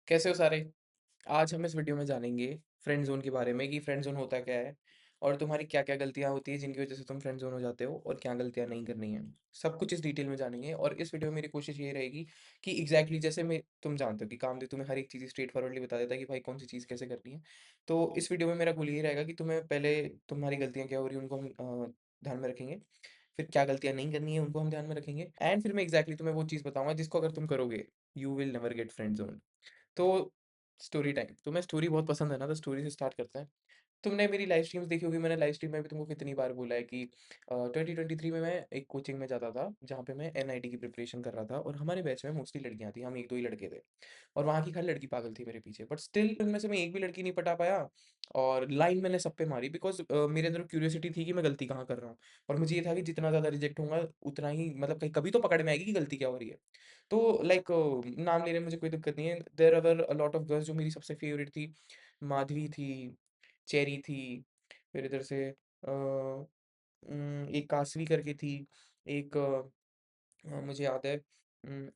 कैसे हो सारे? आज हम इस वीडियो में जानेंगे फ्रेंड ज़ोन के बारे में कि फ्रेंड ज़ोन होता क्या है और तुम्हारी क्या-क्या गलतियाँ होती हैं जिनकी वज़ह से तुम फ्रेंड ज़ोन हो जाते हो और क्या गलतियाँ नहीं करनी है। सब कुछ इस डिटेल में जानेंगे और इस वीडियो में मेरी कोशिश ये रहेगी कि एग्ज़ैक्टली जैसे मैं तुम जानते हो कि कामदेव तुम्हें हर एक चीज़ स्ट्रेट फॉरवर्डली बता देता है कि भाई कौन-सी चीज़ कैसे करनी है। तो इस वीडियो में मेरा गोल यही रहेगा कि तुम्हें पहले तुम्हारी गलतियाँ क्या हो रही हैं उनको हम ध्यान में रखेंगे। फिर क्या गलतियाँ नहीं करनी है उनको हम ध्यान में रखेंगे एंड फिर मैं एग्ज़ैक्टली तुम्हें वो चीज़ बताऊँगा जिसको अगर तुम करोगे, you will never get friend zone. तो स्टोरी टाइम, तुम्हें स्टोरी बहुत पसंद है ना, तो स्टोरी से स्टार्ट करते हैं। तुमने मेरी लाइव स्ट्रीम्स देखी होगी, मैंने लाइव स्ट्रीम में भी तुमको कितनी बार बोला है कि 2023 में मैं एक कोचिंग में जाता था, जहाँ पे मैं एनआईटी की प्रिपरेशन कर रहा था और हमारे बैच में मोस्टली लड़कियाँ थी, हम 1-2 ही लड़के थे और वहाँ की हर लड़की पागल थी मेरे पीछे। बट स्टिल उनमें से मैं एक भी लड़की नहीं पटा पाया और लाइन मैंने सब पे मारी बिकॉज़ मेरे अंदर क्यूरियोसिटी थी कि मैं गलती कहाँ कर रहा हूँ और मुझे ये था कि जितना ज़्यादा रिजेक्ट होऊँगा, उतना ही मतलब कहीं कभी तो पकड़ में आएगी कि गलती क्या हो रही है। तो लाइक नाम लेने में मुझे कोई दिक्कत नहीं है। There were a lot of girls जो मेरी सबसे फेवरेट थी। माधवी थी, चेरी थी, फिर इधर से एक कासवी करके थी, एक मुझे याद है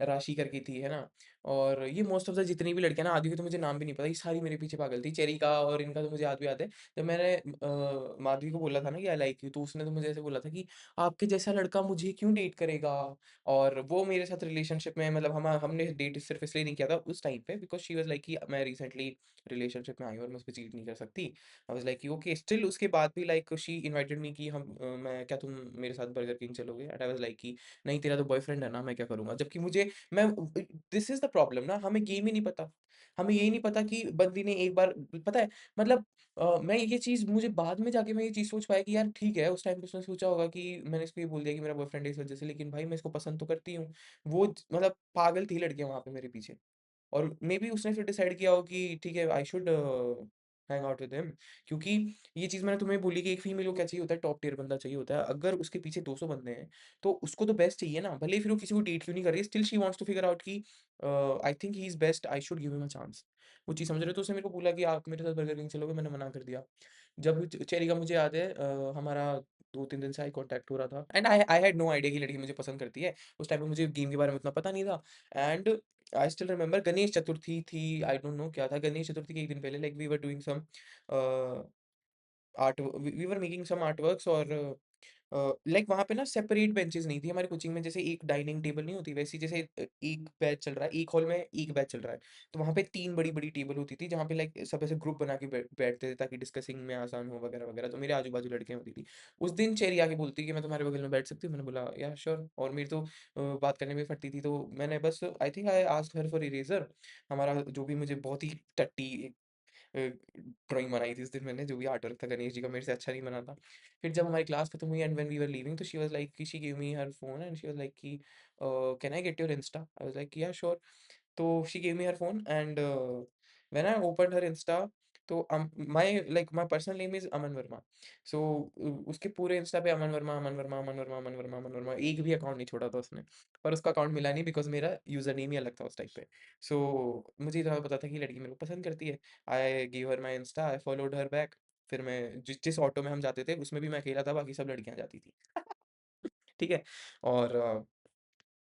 राशि करके थी, है ना? और ये मोस्ट ऑफ द जितनी भी लड़कियाँ ना आधी की तो मुझे नाम भी नहीं पता, ये सारी मेरे पीछे पागल थी। चेरी का और इनका तो मुझे आज भी याद है। जब मैंने माधवी को बोला था ना कि आई लाइक यू तो उसने तो मुझे ऐसे बोला था कि आपके जैसा लड़का मुझे क्यों डेट करेगा? और वो मेरे साथ रिलेशनशिप में मतलब हमने डेट सिर्फ़ इसलिए नहीं किया था उस टाइम पे बिकॉज़ शी वाज़ लाइक कि मैं रिसेंटली रिलेशनशिप में आई हूँ और मैं उसपे चीट नहीं कर सकती। आई वाज़ लाइक कि ओके स्टिल उसके बाद भी लाइक शी इनवाइटेड मी कि मैं क्या तुम मेरे साथ बर्गर किंग चलोगे? एंड आई वाज़ लाइक कि नहीं तेरा तो बॉयफ्रेंड है ना, मैं क्या करूँगा? जबकि मुझे मैं दिस इज़ द प्रॉब्लम ना हमें गेम ही नहीं पता। हमें यही नहीं पता कि बंदी ने एक बार पता है मतलब मैं ये चीज़ मुझे बाद में जाके मैं ये चीज़ सोच पाया कि यार ठीक है, उस टाइम पे उसने सोचा होगा कि मैंने इसको ये बोल दिया कि मेरा बॉयफ्रेंड है इस वज़ह से, लेकिन भाई मैं इसको पसंद तो करती हूँ। वो मतलब पागल थी लड़कियाँ वहाँ पे मेरे पीछे। और मेबी उसने फिर डिसाइड किया हो कि ठीक है I should hang out with him क्योंकि ये चीज़ मैंने तुम्हें बोली कि एक फीमेल को क्या चाहिए होता है टॉप टियर बंदा चाहिए होता है। अगर उसके पीछे 200 बंदे हैं, तो उसको तो बेस्ट चाहिए ना, भले ही फिर वो किसी को डेट क्यों नहीं कर रही है, still she wants to figure out कि I think he is best, I should give him a chance. वो चीज़ समझ रहे हो? तो उसने मेरे को बोला कि आप मेरे साथ बर्गर किंग चलोगे? मैंने मना कर दिया। जब चेरी का मुझे याद है हमारा 2-3 दिन से आई कॉन्टैक्ट हो रहा था and I had no idea कि लड़की मुझे पसंद करती है। उस टाइम पे मुझे गेम के बारे में उतना पता नहीं था and I still remember Ganesh Chaturthi थी, आई डोंट नो क्या था, गणेश चतुर्थी के 1 दिन पहले like we were doing some uh, art we were making some artworks और लाइक वहाँ पे ना सेपरेट बेंचेस नहीं थी हमारी कोचिंग में, जैसे एक डाइनिंग टेबल नहीं होती वैसी, जैसे एक बैच चल रहा है, एक हॉल में एक बैच चल रहा है। तो वहाँ पे 3 बड़ी-बड़ी टेबल होती थी जहाँ पे लाइक सब ऐसे ग्रुप बना के बैठते थे ताकि डिस्कसिंग में आसान हो वगैरह-वगैरह। तो मेरे आजू-बाजू लड़कियाँ होती थी। उस दिन चेरी आके बोलती कि मैं तुम्हारे बगल में बैठ सकती हूँ? मैंने बोला याह श्योर और मेरी तो बात करने में फटती थी, तो मैंने बस I think I asked her for eraser. हमारा जो भी मुझे बहुत ही टट्टी ड्राइंग बनाई थी उस दिन मैंने, जो भी आर्ट वर्क था गणेश जी का मेरे से अच्छा नहीं बना था। फिर जब हमारी क्लास खत्म हुई and when we were leaving तो शी वाज़ लाइक कि she give me her phone and she was like कि can I get your insta? I was like yeah sure. तो she gave me her phone and when I opened her Insta तो my personal name is अमन वर्मा। सो उसके पूरे Insta पे अमन वर्मा, अमन वर्मा, अमन वर्मा, अमन वर्मा, अमन वर्मा एक भी account नहीं छोड़ा था उसने। पर उसका अकाउंट मिला नहीं बिकॉज़ मेरा यूज़र नेम ही अलग था उस टाइम पे। सो मुझे इतना पता था कि लड़की मेरे को पसंद करती है। I give her my Insta, I followed her back. फिर मैं जिस जिस ऑटो में हम जाते थे उसमें भी मैं अकेला था, बाकी सब लड़कियाँ जाती थी। ठीक है? और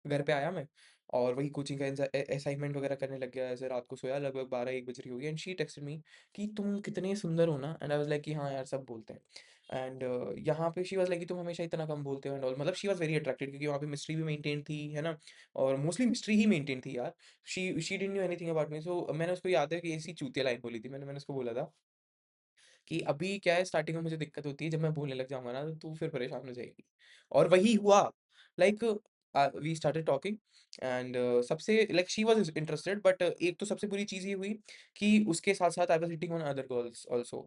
घर पे आया मैं और वही कोचिंग का असाइनमेंट वगैरह करने लग गया, ऐसे रात को सोया लगभग 12-1 बज रही होगी एंड शी टेक्स्टेड मी कि तुम कितने सुंदर हो ना एंड आई वाज़ लाइक कि हाँ यार सब बोलते हैं। एंड यहाँ पे शी वाज़ लाइक कि तुम हमेशा इतना कम बोलते हो एंड ऑल, मतलब शी वाज़ वेरी अट्रैक्टेड क्योंकि वहाँ पे मिस्ट्री भी मेंटेन थी, है ना? और मोस्टली मिस्ट्री ही मेंटेन थी यार। She didn't know anything about me, so मैंने उसको याद है कि ऐसी चूतिया लाइन बोली थी, मैंने मैंने उसको बोला था कि अभी क्या है स्टार्टिंग में मुझे दिक्कत होती है, जब मैं बोलने लग जाऊँगा ना तो तू फिर परेशान हो जाएगी। और वही हुआ। Like we started talking and सबसे like she was interested but एक तो सबसे बुरी चीज़ ये हुई कि उसके साथ-साथ I was hitting on other girls also.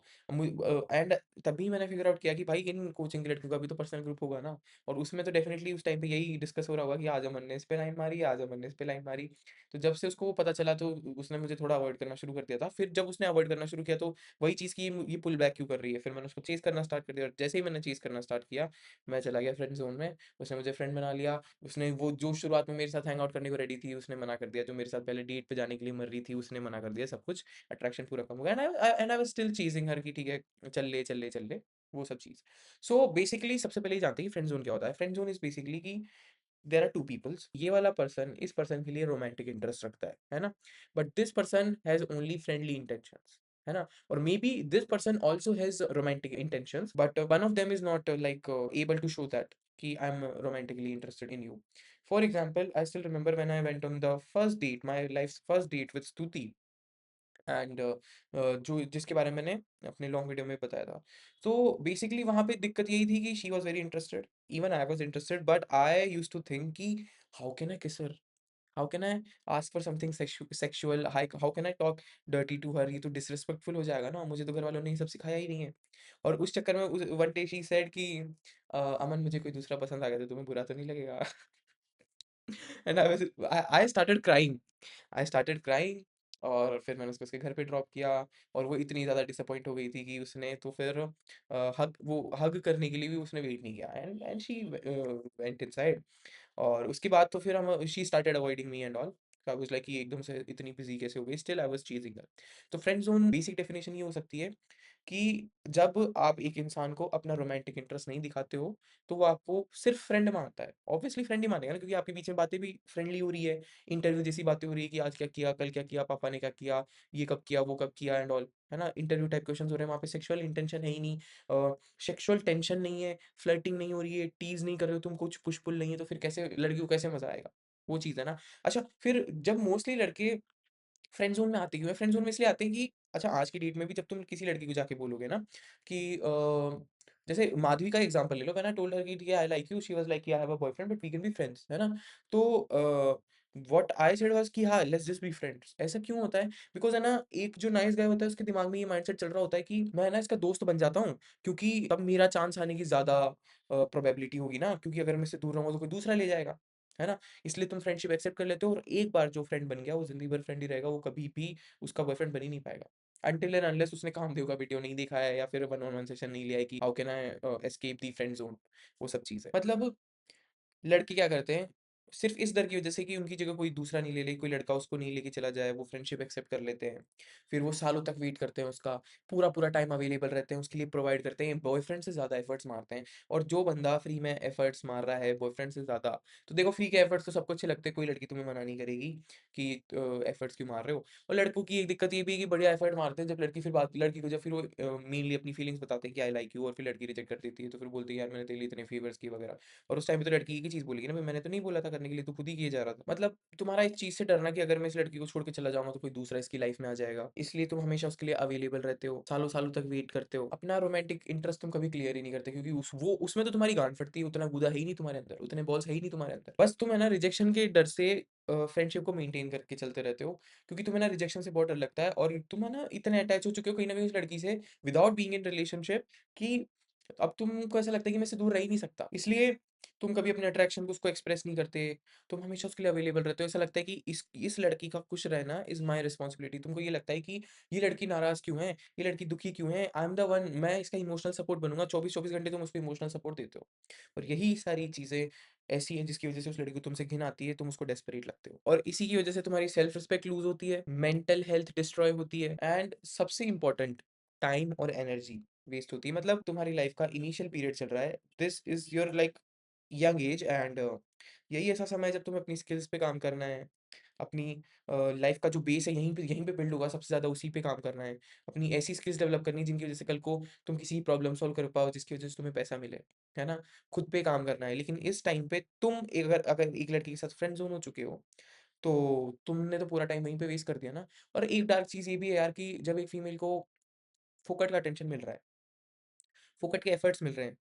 And तभी मैंने फिगर आउट किया कि भाई इन कोचिंग की लड़कियों का भी तो पर्सनल ग्रुप होगा ना और उसमें तो डेफिनिटली उस टाइम पे यही डिस्कस हो रहा होगा कि आज अमन ने इस पे लाइन मारी, आज अमन ने इस पे लाइन मारी। तो जब से उसको वो पता चला तो उसने मुझे थोड़ा अवॉइड करना शुरू कर दिया था। फिर जब उसने अवॉइड करना शुरू किया तो वही चीज़ कि ये पुल बैक क्यों कर रही है? फिर मैंने उसको चेज़ करना स्टार्ट कर दिया और जैसे ही मैंने चेज़ करना स्टार्ट किया, मैं चला गया फ्रेंड ज़ोन में। उसने मुझे फ्रेंड बना लिया। उसने वो जो शुरुआत में मेरे साथ हैंग आउट करने को रेडी थी, उसने मना कर दिया। जो मेरे साथ पहले डेट पे जाने के लिए मर रही थी, उसने मना कर दिया सब कुछ। अट्रैक्शन पूरा कम हो गया एंड आई वाज़ स्टिल चीज़िंग हर कि ठीक है, चल ले, चल ले, चल ले, वो सब चीज़। सो बेसिकली सबसे पहले ये जानते हैं कि फ्रेंड ज़ोन क्या होता है? फ्रेंड ज़ोन इज़ बेसिकली कि देयर आर 2 पीपल्स, ये वाला पर्सन इस पर्सन के लिए रोमांटिक इंटरेस्ट रखता है ना? But this person has only friendly intentions, है ना? और maybe this person also has romantic intentions, but one of them is not like able to show that कि I am romantically interested in you. For example, I still remember when I went on the first date, my life's first date with Stuti, and जो जिसके बारे में मैंने अपने long video में बताया था। तो बेसिकली वहाँ पे दिक्कत यही थी कि she was very interested, even I was interested, but I used to think कि how can I kiss her? How can I ask for something sexual? How can I talk dirty to her? ये तो disrespectful हो जाएगा ना, मुझे तो घर वालों ने ये सब सिखाया ही नहीं है। और उस चक्कर में उस वन डे शी सेड कि अमन, मुझे कोई दूसरा पसंद आ गया तो तुम्हें बुरा तो नहीं लगेगा? And I started crying. I started crying और फिर मैंने उसको उसके घर पे ड्रॉप किया, और वो इतनी ज़्यादा डिसअपॉइंट हो गई थी कि उसने तो फिर हग करने के लिए भी उसने वेट नहीं किया, एंड शी वेंट इनसाइड। और उसके बाद तो फिर हम she started avoiding me and all. I was like कि एकदम से इतनी बिज़ी कैसे हो गई? स्टिल आई वाज़ चेज़िंग हर। तो फ्रेंड ज़ोन बेसिक डेफिनिशन ये हो सकती है कि जब आप एक इंसान को अपना रोमांटिक इंटरेस्ट नहीं दिखाते हो, तो वो आपको सिर्फ़ फ्रेंड मानता है। ऑब्वियसली फ्रेंड ही मानेगा ना, क्योंकि आपके बीच में बातें भी फ्रेंडली हो रही है, इंटरव्यू जैसी बातें हो रही है कि आज क्या किया, कल क्या किया, पापा ने क्या किया, ये कब किया, वो कब किया एंड ऑल, है ना? इंटरव्यू टाइप क्वेश्चन्स हो रहे हैं, वहाँ पे सेक्सुअल इंटेंशन है ही नहीं, सेक्सुअल टेंशन नहीं है, फ्लर्टिंग नहीं हो रही है, टीज़ नहीं कर रहे हो तुम, कुछ पुश-पुल नहीं है, तो फिर कैसे लड़की को कैसे मज़ा आएगा? वो चीज़ है ना। अच्छा, फिर जब मोस्टली लड़के फ्रेंड ज़ोन में आते क्यों हैं? फ्रेंड ज़ोन में इसलिए आते हैं कि अच्छा, आज की डेट में भी जब तुम किसी लड़की को जाके बोलोगे ना कि जैसे माधवी का एग्ज़ाम्पल ले लो, व्हेन आई टोल्ड हर कि ठीक है, I like you, she was like, I have a boyfriend but we can be friends, है ना? तो व्हाट आई सेड वाज़ कि हाँ, लेट्स जस्ट बी फ्रेंड्स। ऐसा क्यों होता है? बिकॉज़ है ना, एक जो नाइस गाय होता है उसके दिमाग में ये माइंडसेट चल रहा होता है कि मैं ना इसका दोस्त बन जाता हूँ, क्योंकि तब मेरा चांस आने की ज़्यादा प्रोबेबिलिटी होगी ना, क्योंकि अगर मैं इससे दूर रहूँगा तो कोई दूसरा ले जाएगा, है ना? इसलिए तुम फ्रेंडशिप एक्सेप्ट कर लेते हो, और एक बार जो फ्रेंड बन गया वो ज़िंदगी भर फ्रेंड ही रहेगा, वो कभी भी उसका बॉयफ्रेंड बन ही नहीं पाएगा। अनटिल एंड अनलेस उसने कामदेव का वीडियो नहीं देखा है, या फिर वन ऑन वन सेशन नहीं लिया है कि how can I escape the friend zone, वो सब चीज़ें। मतलब लड़के क्या करते हैं, सिर्फ़ इस डर की वज़ह से कि उनकी जगह कोई दूसरा नहीं ले ले, कोई लड़का उसको नहीं लेके चला जाए, वो फ्रेंडशिप एक्सेप्ट कर लेते हैं। फिर वो सालों तक वेट करते हैं उसका, पूरा-पूरा टाइम अवेलेबल रहते हैं, उसके लिए प्रोवाइड करते हैं, बॉयफ्रेंड से ज़्यादा एफर्ट्स मारते हैं। और जो बंदा फ्री में एफर्ट्स मार रहा है बॉयफ्रेंड से ज़्यादा, तो देखो फ्री के एफर्ट्स तो सबको अच्छे लगते हैं, कोई लड़की तुम्हें मना नहीं करेगी कि एफर्ट्स क्यों मार रहे हो। और लड़कों की एक दिक्कत ये भी है कि बढ़िया एफर्ट मारते हैं, जब लड़की फिर बात लड़की को जब फिर वो मेनली अपनी फीलिंग्स बताते हैं कि आई लाइक यू, और फिर लड़की रिजेक्ट कर देती है, तो फिर बोलती है यार मैंने तेरे लिए इतने फेवर्स किए वगैरह। और उस टाइम पे तो लड़की एक ही चीज़ बोलेगी ना, "भई मैंने तो नहीं बोला था करने के लिए, तू खुद ही किए जा रहा था।" मतलब तुम्हारा इस चीज़ से डरना कि अगर मैं इस लड़की को छोड़ के चला जाऊँगा तो कोई दूसरा इसकी लाइफ़ में आ जाएगा। इसलिए तुम हमेशा उसके लिए अवेलेबल रहते हो, सालों-सालों तक वेट करते हो। अपना रोमांटिक इंटरेस्ट तुम कभी क्लियर ही नहीं करते, क्योंकि उसमें तो तुम्हारी गाँड फटती है, उतना गूदा है ही नहीं तुम्हारे अंदर, उतने बॉल्स है ही नहीं तुम्हारे अंदर। बस तुम है ना रिजेक्शन के डर से फ्रेंडशिप को मेंटेन करके चलते रहते हो, क्योंकि तुम्हें ना रिजेक्शन से बहुत डर लगता है, और तुम है ना इतने अटैच हो चुके हो कहीं न कहीं उस लड़की से विदाउट बीइंग इन रिलेशनशिप, कि अब तुमको ऐसा लगता है कि मैं इससे दूर रह ही नहीं सकता। इसलिए तुम कभी अपने अट्रैक्शन को उसको एक्सप्रेस नहीं करते, तुम हमेशा उसके लिए अवेलेबल रहते हो। ऐसा लगता है कि इस लड़की का खुश रहना इज़ माय रिस्पॉन्सिबिलिटी। तुमको ये लगता है कि ये लड़की नाराज़ क्यों है? ये लड़की दुखी क्यों है? आई एम द वन, मैं इसका इमोशनल सपोर्ट बनूँगा। 24-24 घंटे तुम उसको इमोशनल सपोर्ट देते हो। और यही सारी चीज़ें ऐसी हैं जिसकी वज़ह से उस लड़की को तुमसे घिन आती है, तुम उसको डेस्परेट लगते हो। और इसी की वज़ह से तुम्हारी सेल्फ रिस्पेक्ट लूज़ होती है, मेंटल हेल्थ डिस्ट्रॉय होती है, एंड सबसे इम्पोर्टेंट, टाइम और एनर्जी वेस्ट होती है। मतलब तुम्हारी लाइफ़ का इनिशियल पीरियड चल रहा है। This is your like young age, and यही ऐसा समय है जब तुम्हें अपनी स्किल्स पे काम करना है। अपनी लाइफ़ का जो बेस है यहीं पे बिल्ड होगा, सबसे ज़्यादा उसी पे काम करना है। अपनी ऐसी स्किल्स डेवलप करनी है जिनकी वज़ह से कल को तुम किसी प्रॉब्लम सॉल्व कर पाओ, जिसकी वज़ह से तुम्हें पैसा मिले, है ना? खुद पे काम करना है। लेकिन इस टाइम पे तुम अगर अगर एक लड़की के साथ फ्रेंड ज़ोन हो चुके हो, तो तुमने तो पूरा टाइम वहीं पे वेस्ट कर दिया ना। और एक डार्क चीज़ ये भी है यार कि जब एक फीमेल को फोकट का अटेंशन मिल रहा है, फोकट के एफर्ट्स मिल रहे हैं,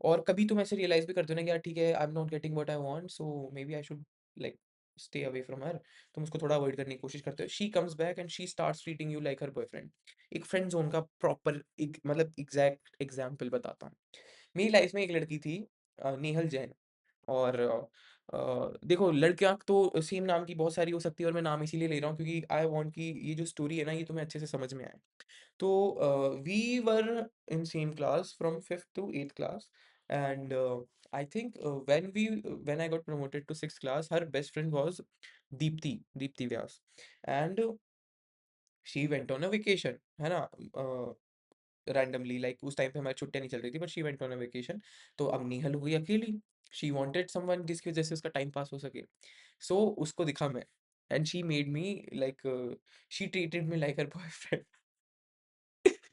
और कभी तुम ऐसे रियलाइज़ भी करते हो ना कि यार ठीक है, I am not getting what I want, so maybe I should like stay away from her. तुम उसको थोड़ा अवॉइड करने की कोशिश करते हो। She comes back and she starts treating you like her boyfriend. एक फ्रेंड ज़ोन का प्रॉपर एक मतलब एग्ज़ैक्ट एग्ज़ाम्पल बताता हूँ। मेरी लाइफ़ में एक लड़की थी, नेहल जैन। और देखो, लड़कियाँ तो सेम नाम की बहुत सारी हो सकती है, और मैं नाम इसीलिए ले रहा हूँ क्योंकि आई वांट कि ये जो स्टोरी है ना, ये तुम्हें अच्छे से समझ में आए। तो we were in same class from 5th to 8th class, and I think when I got promoted to 6th class, her best friend was Deepti Vyas, and she went on a vacation, है ना? Randomly, like उस time पे हमारी छुट्टियाँ नहीं चल रही थी, but she went on a vacation. तो अब नेहल हो गई अकेली। शी वांटेड समवन जिसकी वज़ह से उसका टाइम पास हो सके। सो उसको दिखा मैं and she made me like she treated me like her boyfriend.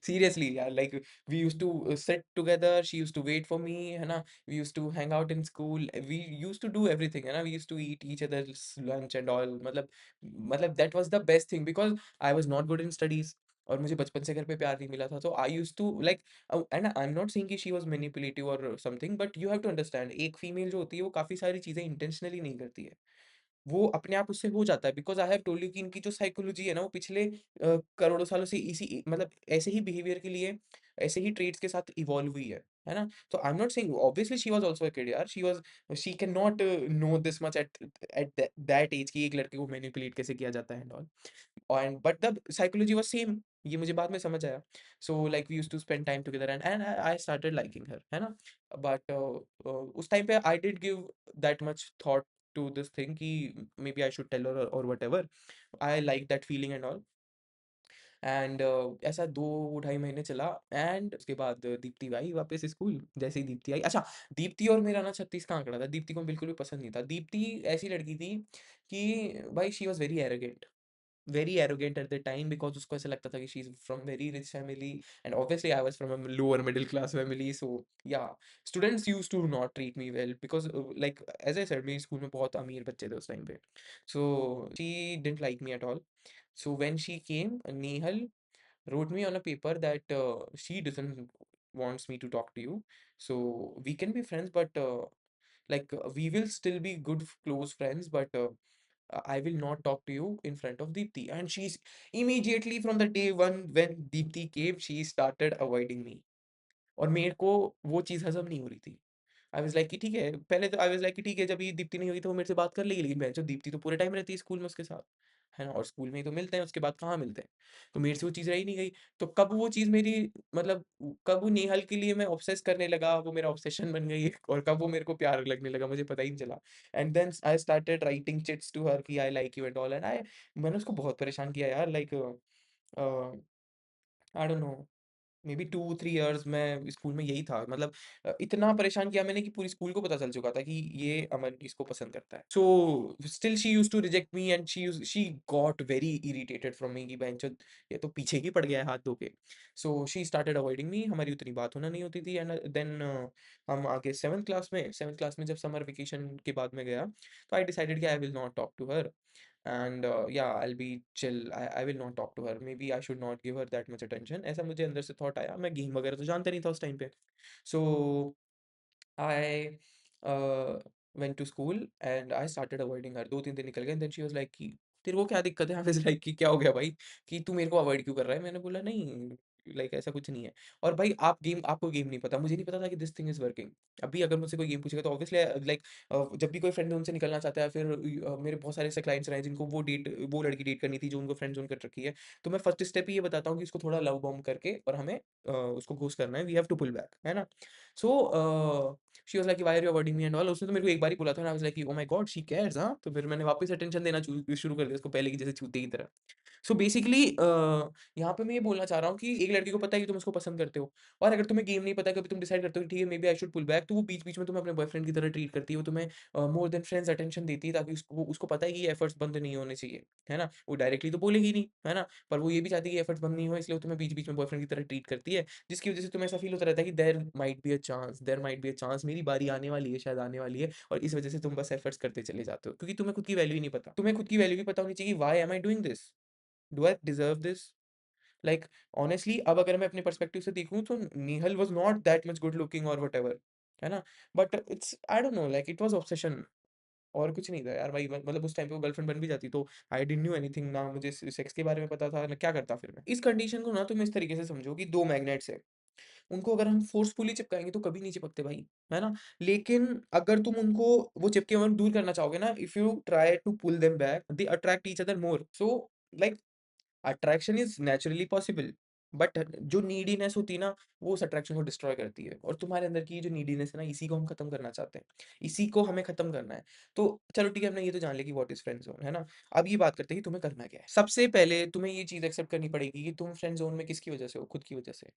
Seriously यार, like we used to sit together, she used to wait for me, है ना? We used to hang out in school, we used to do everything, है ना? We used to eat each other's lunch and all, मतलब that was the best thing because I was not good in studies और मुझे बचपन से घर पे प्यार नहीं मिला था। तो I used to like and I am not saying कि शी वाज़ मैनिपुलेटिव और something, but you have to understand, एक फीमेल जो होती है वो काफ़ी सारी चीज़ें इंटेंशनली नहीं करती है। वो अपने आप उससे हो जाता है because I have told you कि इनकी जो साइकोलॉजी है ना, वो पिछले करोड़ों सालों से मतलब ऐसे ही बिहेवियर के लिए, ऐसे ही ट्रेट्स के साथ इवॉल्व हुई है ना? तो I am not saying obviously she was also a kid यार, she can not know this much at that age कि एक लड़के को मैनिपुलेट कैसे किया जाता है and all. And but the psychology was same, ये मुझे बाद में समझ आया। So like we used to spend time together and I started liking her, है ना? बट उस टाइम पे I did give that much thought to this thing कि maybe I should tell her or whatever. I like that feeling and all. And ऐसा 2 ढाई महीने चला and उसके बाद दीप्ति आई वापस स्कूल। जैसे ही दीप्ति आई, अच्छा, दीप्ति और मेरा ना 36 का आंकड़ा था। दीप्ति को बिल्कुल भी पसंद नहीं था। दीप्ति ऐसी लड़की थी कि भाई she was very arrogant at the time because उसको ऐसा लगता था कि she is from very rich family and obviously I was from a lower middle class family. So yeah students used to not treat me well because like as I said मेरे school में बहुत अमीर बच्चे थे उस time पे। So she didn't like me at all. So when she came, Nehal wrote me on a paper that she doesn't wants me to talk to you. So we can be friends, but we will still be good close friends, but I will not talk to you in front of Deepthi. And she's immediately from the day one when Deepthi came, she started avoiding me. और मेरे को वो चीज़ हज़म नहीं हो रही थी। आई was like कि ठीक है, पहले तो आई वाज़ लाइक कि ठीक है, जब ये दीप्ति नहीं हुई तो वो मेरे से बात कर लेगी, लेकिन बहनचोद दीप्ति तो पूरे टाइम रहती है स्कूल में उसके साथ, है ना? और स्कूल में ही तो मिलते हैं, उसके बाद कहाँ मिलते हैं? तो मेरे से वो चीज़ रह ही नहीं गई। तो कब वो चीज़ मेरी मतलब कब वो नेहाल के लिए मैं ऑब्सेस करने लगा, वो मेरा ऑब्सेशन बन गई और कब वो मेरे को प्यार लगने लगा, मुझे पता ही नहीं चला। And then I started writing chits to her कि I like you and all and मैंने उसको बहुत परेशान किया यार, like I don't know, maybe 2-3 years मैं स्कूल में यही था, मतलब इतना परेशान किया मैंने कि पूरी स्कूल को पता चल चुका था कि ये अमन इसको पसंद करता है। So still she used to reject me and she got very irritated from me कि बहनचोद ये तो पीछे ही पड़ गया है हाथ धो के। सो शी स्टार्टेड अवॉइडिंग मी, हमारी उतनी बात होना नहीं होती थी एंड देन हम आगे 7th क्लास में जब समर वेकेशन के बाद में गया, तो आई डिसाइडेड कि I will not talk to her and yeah, I'll be chill. I will not talk to her. Maybe I should not give her that much attention. ऐसा मुझे अंदर से थॉट आया। मैं गेम वगैरह तो जानता नहीं था उस टाइम पे। सो I went to school and I started avoiding her. 2-3 दिन निकल गए and then she was like कि तेरे को क्या दिक्कत है? आई वाज़ लाइक कि क्या हो गया भाई? कि तू मेरे को अवॉइड क्यों कर रहा है? मैंने बोला नहीं, लाइक ऐसा कुछ नहीं है। और भाई आपको गेम नहीं पता, मुझे नहीं पता था कि दिस थिंग इज़ वर्किंग। अभी अगर मुझसे कोई गेम पूछेगा तो ऑब्वियसली लाइक जब भी कोई फ्रेंड ज़ोन से निकलना चाहता है, फिर मेरे बहुत सारे ऐसे क्लाइंट्स रहे हैं जिनको वो लड़की डेट करनी थी जो उनको फ्रेंड ज़ोन कर रखी है। तो मैं फर्स्ट स्टेप ही ये बताता हूँ कि उसको थोड़ा लव बॉम्ब करके और हमें उसको घोस्ट करना है, we have to pull back, है ना? So she was like why are you avoiding me and all. उसने तो मेरे को एक बार ही बोला था and I was like oh my God she cares हाँ। तो फिर मैंने वापस अटेंशन देना शुरू कर दिया उसको पहले की जैसे चूतिया की तरह। सो बेसिकली यहाँ पे मैं ये बोलना चाह रहा हूँ कि एक लड़की को पता है कि तुम उसको पसंद करते हो और अगर तुम्हें गेम नहीं पता, कभी तुम डिसाइड करते हो कि ठीक है maybe I should pull back, तो वो बीच-बीच में तुम्हें अपने बॉयफ्रेंड की तरह ट्रीट करती है, वो तुम्हें मोर देन फ्रेंड्स अटेंशन देती है ताकि उसको पता है कि ये एफर्ट्स बंद नहीं होने चाहिए, है ना? वो डायरेक्टली तो बोलेगी नहीं, है ना? पर वो ये भी चाहती है कि एफर्ट्स बंद नहीं हो, इसलिए वो तुम्हें बीच-बीच में बॉयफ्रेंड की तरह ट्रीट करती है, जिसकी वजह से तुम्हें ऐसा फील होता रहता है कि there might be a chance मेरी बारी आने वाली है, शायद आने वाली है, और इस वजह से तुम बस एफर्ट्स करते चले जाते हो क्योंकि तुम्हें खुद की वैल्यू ही नहीं पता। तुम्हें खुद की वैल्यू भी पता होनी चाहिए, why am I doing this? Do I deserve this? Like honestly अब अगर मैं अपने पर्सपेक्टिव से देखूँ तो Nehal was not that much good looking और व्हाटएवर, है ना? But it's I don't no, like it was obsession और कुछ नहीं था यार भाई, मतलब उस टाइम पे वो गर्लफ्रेंड बन भी जाती तो आई डिडन्ट न्यू एनीथिंग, ना मुझे सेक्स के बारे में पता था, ना क्या करता फिर मैं। इस कंडीशन को ना तुम इस तरीके से समझो कि 2 मैग्नेट्स हैं, उनको अगर हम फोर्सफुली चिपकाएँगे तो कभी नहीं चिपकते भाई, है ना? लेकिन अगर तुम उनको वो चिपके हुए दूर करना चाहोगे ना, if you try to pull them back, they attract each other more. So like attraction is naturally possible. But जो नीडीनेस होती है ना, वो उस अट्रैक्शन को डिस्ट्रॉय करती है और तुम्हारे अंदर की ये जो नीडीनेस है ना, इसी को हम खत्म करना चाहते हैं। इसी को हमें खत्म करना है। तो चलो ठीक है, हमने ये तो जान लिया कि व्हाट इज़ फ्रेंड ज़ोन, है ना? अब ये बात करते हैं कि तुम्हें करना क्या है? सबसे पहले तुम्हें ये चीज़ एक्सेप्ट करनी पड़ेगी कि तुम फ्रेंड ज़ोन में किसकी वजह से हो? खुद की वजह से।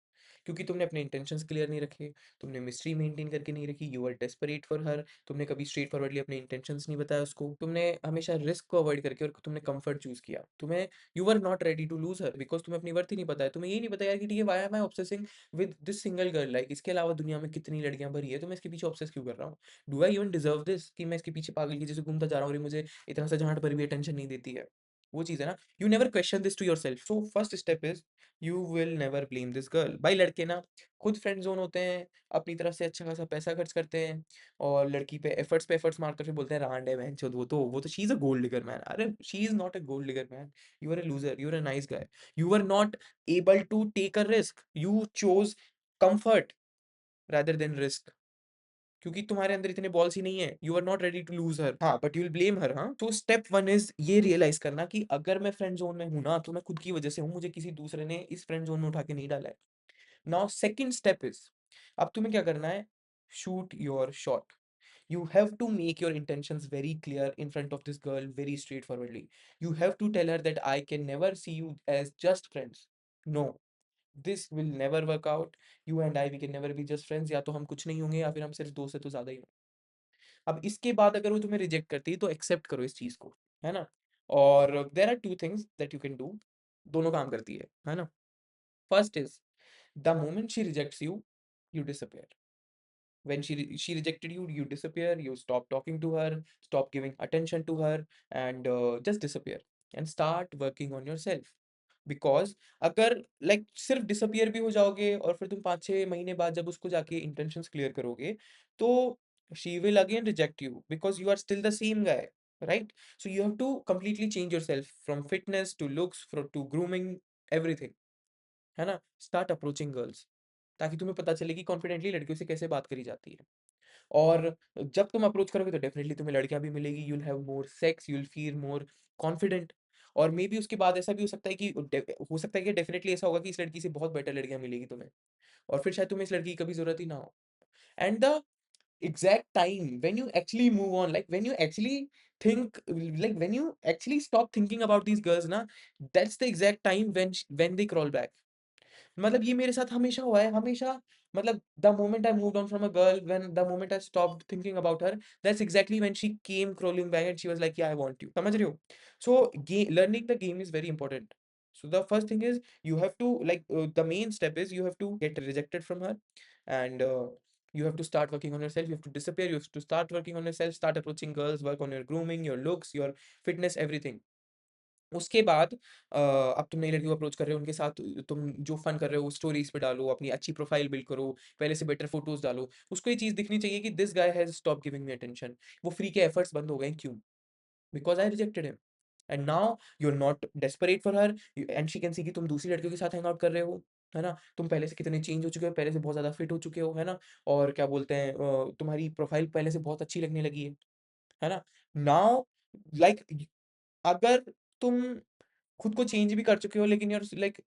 क्योंकि तुमने अपने इंटेंशंस क्लियर नहीं रखे, तुमने मिस्ट्री मेंटेन करके नहीं रखी, you are desperate for her, तुमने कभी स्ट्रेट फॉरवर्डली अपने इंटेंशंस नहीं बताया उसको, तुमने हमेशा रिस्क को अवॉइड करके और तुमने कम्फर्ट चूज़ किया। तुम्हें you were not ready to lose her because तुम्हें अपनी वर्थ ही नहीं पता है। तुम्हें ये नहीं पता यार कि ठीक है, why am I obsessing with this single girl, like इसके अलावा दुनिया में कितनी लड़कियाँ भरी है, तो मैं इसके पीछे ऑब्सेस क्यों कर रहा हूँ? Do I even deserve this कि मैं इसके पीछे पागल की जैसे घूमता जा रहा हूँ और ये मुझे इतना सा जहाँ पर भी अटेंशन नहीं देती है। वो चीज़ है ना, you never question this to yourself. So first step is you will never blame this girl. भाई लड़के ना खुद फ्रेंड ज़ोन होते हैं, अपनी तरफ से अच्छा खासा पैसा खर्च करते हैं और लड़की पे एफर्ट्स मारकर फिर बोलते हैं रांड है बहनचोद, वो तो she is a gold digger man. अरे she is not a gold digger man, you are a loser, you are a nice guy. You were not able to take a risk. You chose comfort rather than risk. क्योंकि तुम्हारे अंदर इतने balls ही नहीं है। You are not ready to lose her. हाँ, but you will blame her. हाँ, तो स्टेप वन इज ये रियलाइज करना कि अगर मैं फ्रेंड जोन में हूं ना, तो मैं खुद की वजह से हूँ, मुझे किसी दूसरे ने इस फ्रेंड जोन में उठा के नहीं डाला है। नाउ सेकंड स्टेप इज, अब तुम्हें क्या करना है, shoot your shot. You have to make your intentions very clear in front of this girl very straightforwardly. You have to tell her that I can never see you as just friends. No, this will never work out. You and I, we can never be just friends. या तो हम कुछ नहीं होंगे या फिर हम सिर्फ दोस्त से तो ज़्यादा ही हों। अब इसके बाद अगर वो तुम्हें रिजेक्ट करती है तो एक्सेप्ट करो इस चीज़ को, है ना? और there are 2 things that you can do, दोनों काम करती है ना? First is the moment she rejects you, you disappear. When she rejected you, you disappear, you stop talking to her, stop giving attention to her, and just disappear and start working on yourself. Because अगर like सिर्फ disappear भी हो जाओगे और फिर तुम 5-6 महीने बाद जब उसको जाके इंटेंशंस क्लियर करोगे, तो she will again reject you because you are still the same guy, right? So you have to completely change yourself from fitness to looks from to grooming, everything, है ना? Start approaching girls, ताकि तुम्हें पता चले कि confidently लड़कियों से कैसे बात करी जाती है। और जब तुम अप्रोच करोगे तो डेफिनिटली तुम्हें लड़कियाँ भी मिलेगी, you will have more sex, you will feel more confident. और मेबी उसके बाद ऐसा भी हो सकता है कि हो सकता है कि डेफिनिटली ऐसा होगा कि इस लड़की से बहुत बेटर लड़कियाँ मिलेगी तुम्हें और फिर शायद तुम्हें इस लड़की की कभी ज़रूरत ही ना हो। And the exact time when you actually move on, like when you actually think, like when you actually stop thinking about these girls na, that's the exact time when they crawl back. मतलब ये मेरे साथ हमेशा हुआ है, हमेशा। मतलब the moment I moved on from a girl, when the moment I stopped thinking about her, that's exactly when she came crawling back and she was like, "yeah I want you." समझ रहे हो? So game learning the game is very important. So the first thing is you have to like the main step is you have to get rejected from her, and you have to start working on yourself. You have to disappear. You have to start working on yourself. Start approaching girls. Work on your grooming, your looks, your fitness, everything. उसके बाद अब तुम नई लड़की को approach कर रहे हो, उनके साथ तुम जो फन कर रहे हो, स्टोरीज़ पे डालो, अपनी अच्छी प्रोफाइल बिल्ड करो, पहले से बेटर फोटोज़ डालो। उसको ये चीज़ दिखनी चाहिए कि this guy has stopped giving me attention. वो फ्री के एफर्ट्स बंद हो गए, क्यों? Because I rejected him and now you are not desperate for her, and she can see कि तुम दूसरी लड़कियों के साथ हैंग आउट कर रहे हो, है ना? तुम पहले से कितने चेंज हो चुके हो, पहले से बहुत ज़्यादा फिट हो चुके हो, है ना? और क्या बोलते हैं, तुम्हारी प्रोफाइल पहले से बहुत अच्छी लगने लगी है ना? नाउ लाइक अगर तुम खुद को चेंज भी कर चुके हो, लेकिन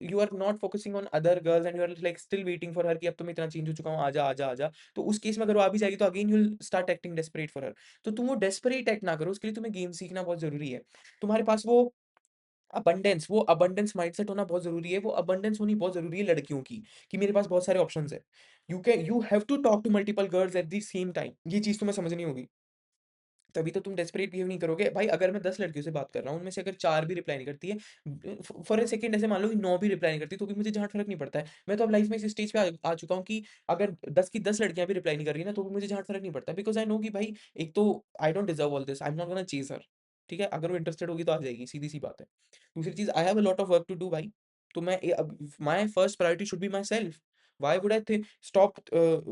you are not focusing on other girls and you are like still waiting for her कि अब तो मैं इतना चेंज हो चुका हूँ, आजा, आजा, आजा। तो उस केस में अगर वो आ भी जाएगी तो again you will start acting desperate for हर। तो तुम वो डेस्परेट एक्ट ना करो, उसके लिए तुम्हें गेम सीखना बहुत ज़रूरी है। तुम्हारे पास वो अबंडेंस माइंडसेट होना बहुत ज़रूरी है, वो अबंडेंस होनी बहुत ज़रूरी है लड़कियों की, कि मेरे पास बहुत सारे ऑप्शंस हैं। You have to talk to multiple girls at the same time. ये चीज़ तुम्हें समझनी होगी। तभी तो तुम डेस्परेट बिहेव नहीं करोगे। भाई अगर मैं 10 लड़कियों से बात कर रहा हूँ, उनमें से अगर 4 भी रिप्लाई नहीं करती है, फॉर अ सेकंड ऐसे मान लो कि 9 भी रिप्लाई नहीं करती, तो भी मुझे ज़्यादा फ़र्क नहीं पड़ता है। मैं तो अब लाइफ़ में इस स्टेज पे आ चुका हूँ कि अगर 10 की 10 लड़कियाँ भी रिप्लाई नहीं कर रही है ना, तो भी मुझे ज़्यादा फ़र्क नहीं पड़ता है, बिकॉज़ आई नो कि भाई एक तो I don't deserve all this, I am not gonna chase her. ठीक है? अगर वो इंटरेस्टेड होगी तो आ जाएगी, सीधी-सी बात है। दूसरी चीज़, I have a lot of work to do भाई। तो मैं my first priority should be myself. Why would I stop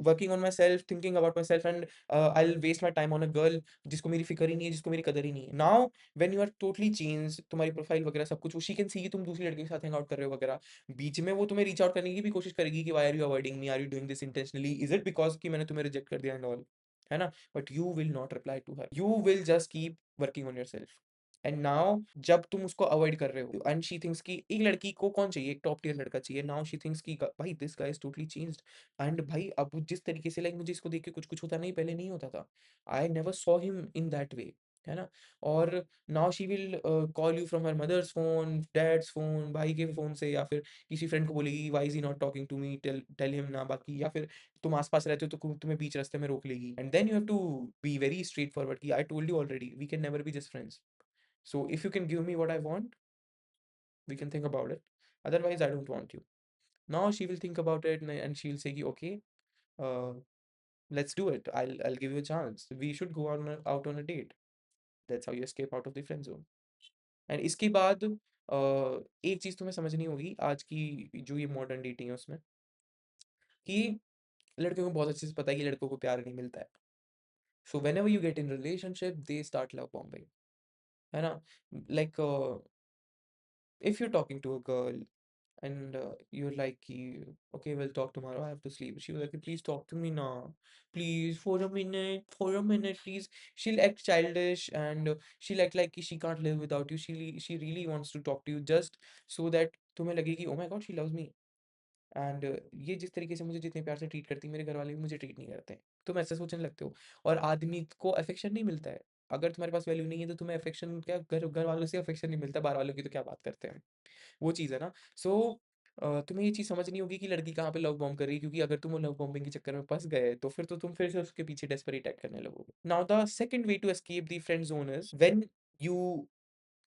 working on myself, thinking about myself, and I will waste my time on a girl जिसको मेरी फ़िक्र ही नहीं है, जिसको मेरी कदर ही नहीं है। Now when you are totally changed, तुम्हारी प्रोफाइल वगैरह सब कुछ, वो शी कैन सी कि तुम दूसरी लड़कियों के साथ हैंग आउट कर रहे हो वगैरह। बीच में वो तुम्हें रीच आउट करने की भी कोशिश करेगी कि why are you avoiding me? Are you doing this intentionally? Is it because कि मैंने तुम्हें रिजेक्ट कर दिया एंड ऑल, है ना? But you will not reply to her. You will just keep working on yourself. And now जब तुम उसको अवॉइड कर रहे हो एंड शी थिंक्स कि एक लड़की को कौन चाहिए? एक टॉप टियर लड़का चाहिए। नाउ शी थिंक्स कि भाई this guy is totally changed and भाई अब जिस तरीके से लाइक मुझे इसको देख के कुछ-कुछ होता नहीं, पहले नहीं होता था। I never saw him in that way, है ना? और now she will call you from her mother's phone, dad's phone, भाई के फ़ोन से या फिर किसी फ्रेंड को बोलेगी why is he not talking to me? Tell tell him ना बाकी या फिर तुम आस-पास रहते हो तो तुम्हें बीच रास्ते में रोक लेगी and then you have to be very straightforward कि I told you already we can never be just friends. So if you can give me what I want, we can think about it. Otherwise, I don't want you. Now she will think about it and she'll say, okay, uh, let's do it. I'll give you a chance. We should go out on a date. That's how you escape out of the friend zone. And इसके बाद एक चीज़ तुम्हें समझनी होगी आज की जो ये मॉडर्न डेटिंग है उसमें कि लड़कियों को बहुत अच्छे से पता है कि लड़कों को प्यार नहीं मिलता है। सो whenever you get in relationship, they start love bombing. है ना? Like if you're talking to a girl and you're like, okay, we'll talk tomorrow. I have to sleep. She was like, please talk to me now. Please, for a minute, please. She'll act childish and she'll act like she can't live without you. She really wants to talk to you just so that तुम्हें लगे कि oh my god, she loves me. And ये जिस तरीके से मुझे जितने प्यार से ट्रीट करती है, मेरे घर वाले भी मुझे ट्रीट नहीं करते हैं। तुम ऐसा सोचने लगते हो और आदमी को अफेक्शन नहीं मिलता है। अगर तुम्हारे पास वैल्यू नहीं है, तो तुम्हें अफेक्शन क्या घर घर वालों से अफेक्शन नहीं मिलता, बाहर वालों की तो क्या बात करते हैं। वो चीज़ है ना। सो तुम्हें ये चीज़ समझनी होगी कि लड़की कहाँ पे लव बॉम्ब कर रही है क्योंकि अगर तुम वो लव बॉम्बिंग के चक्कर में फँस गए तो फिर तो तुम फिर से उसके पीछे डेस्परेट एक्ट करने लगोगे। Now the second way to escape the friend zone is when you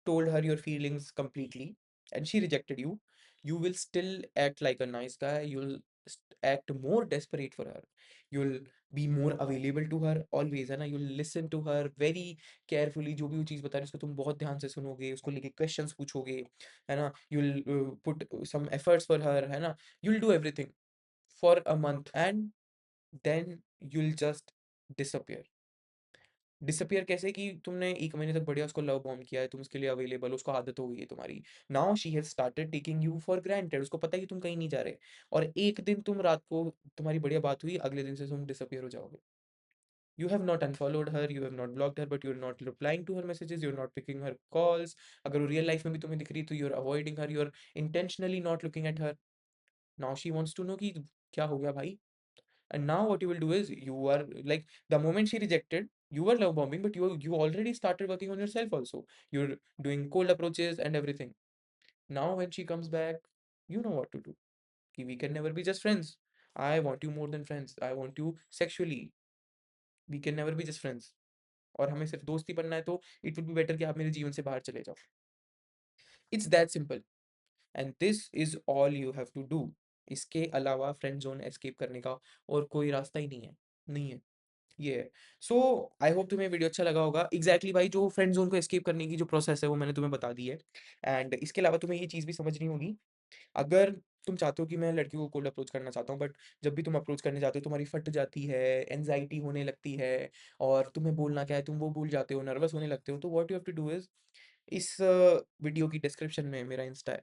told her your feelings completely and she rejected you, you will still act like a nice guy. You'll act more desperate for her. You'll be more available to her always, है ना? You'll listen to her very carefully. जो भी वो चीज़ बता रही है उसको तुम बहुत ध्यान से सुनोगे, उसको लेके क्वेश्चंस पूछोगे, है ना? You'll put some efforts for her, है ना? You'll do everything for a month and then you'll just disappear. Disappear कैसे कि तुमने 1 महीने तक बढ़िया उसको लव बॉम्ब किया है, तुम उसके लिए अवेलेबल हो, उसको आदत हो गई है तुम्हारी। Now she has started taking you for granted उसको पता है कि तुम कहीं नहीं जा रहे और एक दिन तुम रात को तुम्हारी बढ़िया बात हुई, अगले दिन से तुम डिसअपीयर हो जाओगे। You have not unfollowed her, you have not blocked her, but you're not replying to her messages, you're not picking her calls। अगर वो रियल लाइफ में भी तुम्हें दिख रही है तो you're avoiding her, you're intentionally not looking at her। Now she wants to know कि क्या हो गया भाई? And now what you will do is you are like the moment she rejected, you were love bombing, but you already started working on yourself also. You're doing cold approaches and everything. Now when she comes back, you know what to do. कि we can never be just friends. I want you more than friends. I want you sexually. We can never be just friends. और हमें सिर्फ दोस्ती बनना है तो it would be better कि आप मेरे जीवन से बाहर चले जाओ. It's that simple. And this is all you have to do. इसके अलावा फ्रेंड ज़ोन एस्केप करने का और कोई रास्ता ही नहीं है, नहीं है। ये है। सो आई होप तुम्हें वीडियो अच्छा लगा होगा। एग्ज़ैक्टली भाई जो फ्रेंड ज़ोन को एस्केप करने की जो प्रोसेस है वो मैंने तुम्हें बता दी है। एंड इसके अलावा तुम्हें ये चीज़ भी समझनी होगी, अगर तुम चाहते हो कि मैं लड़कियों को कोल्ड अप्रोच करना चाहता हूँ बट जब भी तुम अप्रोच करने जाते हो तुम्हारी फट जाती है, एंग्ज़ायटी होने लगती है और तुम्हें बोलना क्या है तुम वो भूल जाते हो, नर्वस होने लगते हो, तो what you have to do is इस वीडियो की डिस्क्रिप्शन में मेरा इंस्टा है।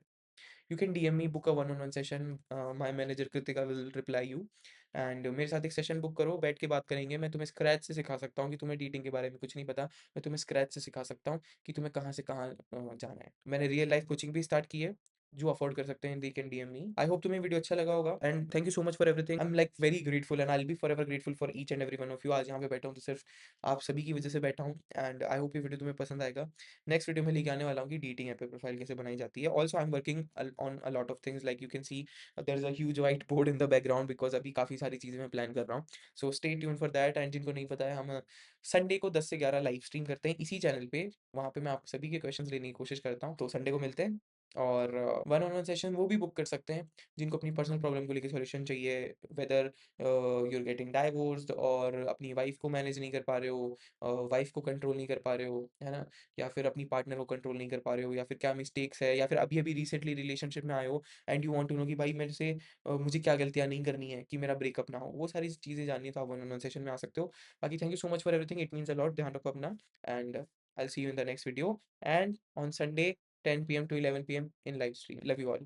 You can DM me, book a one on one session, my manager Kritika will reply you एंड मेरे साथ एक सेशन बुक करो, बैठ के बात करेंगे। मैं तुम्हें स्क्रैच से सिखा सकता हूँ कि तुम्हें डेटिंग के बारे में कुछ नहीं पता, मैं तुम्हें स्क्रैच से सिखा सकता हूँ कि तुम्हें कहाँ से कहाँ जाना है। मैंने रियल लाइफ कोचिंग भी स्टार्ट की है, जो अफोर्ड कर सकते हैं they can DM me. I hope तुम्हें वीडियो अच्छा लगा होगा and thank you so much for everything. I am like very grateful and I will be forever grateful for each and every one of you. आज यहाँ पे बैठा हूँ तो सिर्फ आप सभी की वजह से बैठा हूँ एंड आई होप ये वीडियो तुम्हें पसंद आएगा। नेक्स्ट वीडियो में लेके आने वाला हूँ कि डेटिंग ऐप पे प्रोफाइल कैसे बनाई जाती है। Also I am working on a lot of things like you can see there is a huge white board in the background because अभी काफ़ी सारी चीज़ें मैं प्लान कर रहा हूँ। So stay tuned for that and जिनको नहीं पता है हम संडे को 10 से 11 लाइव स्ट्रीम करते हैं इसी चैनल पे। वहाँ पे मैं आप सभी के क्वेश्चंस लेने की कोशिश करता हूँ। तो संडे को मिलते हैं और वन ऑन वन सेशन वो भी बुक कर सकते हैं जिनको अपनी पर्सनल प्रॉब्लम को लेके सॉल्यूशन चाहिए। Whether you are getting divorced और अपनी वाइफ को मैनेज नहीं कर पा रहे हो, वाइफ को कंट्रोल नहीं कर पा रहे हो, है ना? या फिर अपनी पार्टनर को कंट्रोल नहीं कर पा रहे हो या फिर क्या मिस्टेक्स है या फिर अभी-अभी रिसेंटली रिलेशनशिप में आए हो and you want to know कि भाई मेरे से मुझे क्या गलतियाँ नहीं करनी है कि मेरा ब्रेकअप ना हो। वो सारी चीज़ें जाननी है तो आप वन ऑन वन सेशन में आ सकते हो। बाकी thank you so much for everything, it means a lot. ध्यान रखो अपना and I will see you in the next video and on Sunday 10 PM to 11 PM in live stream. Love you all.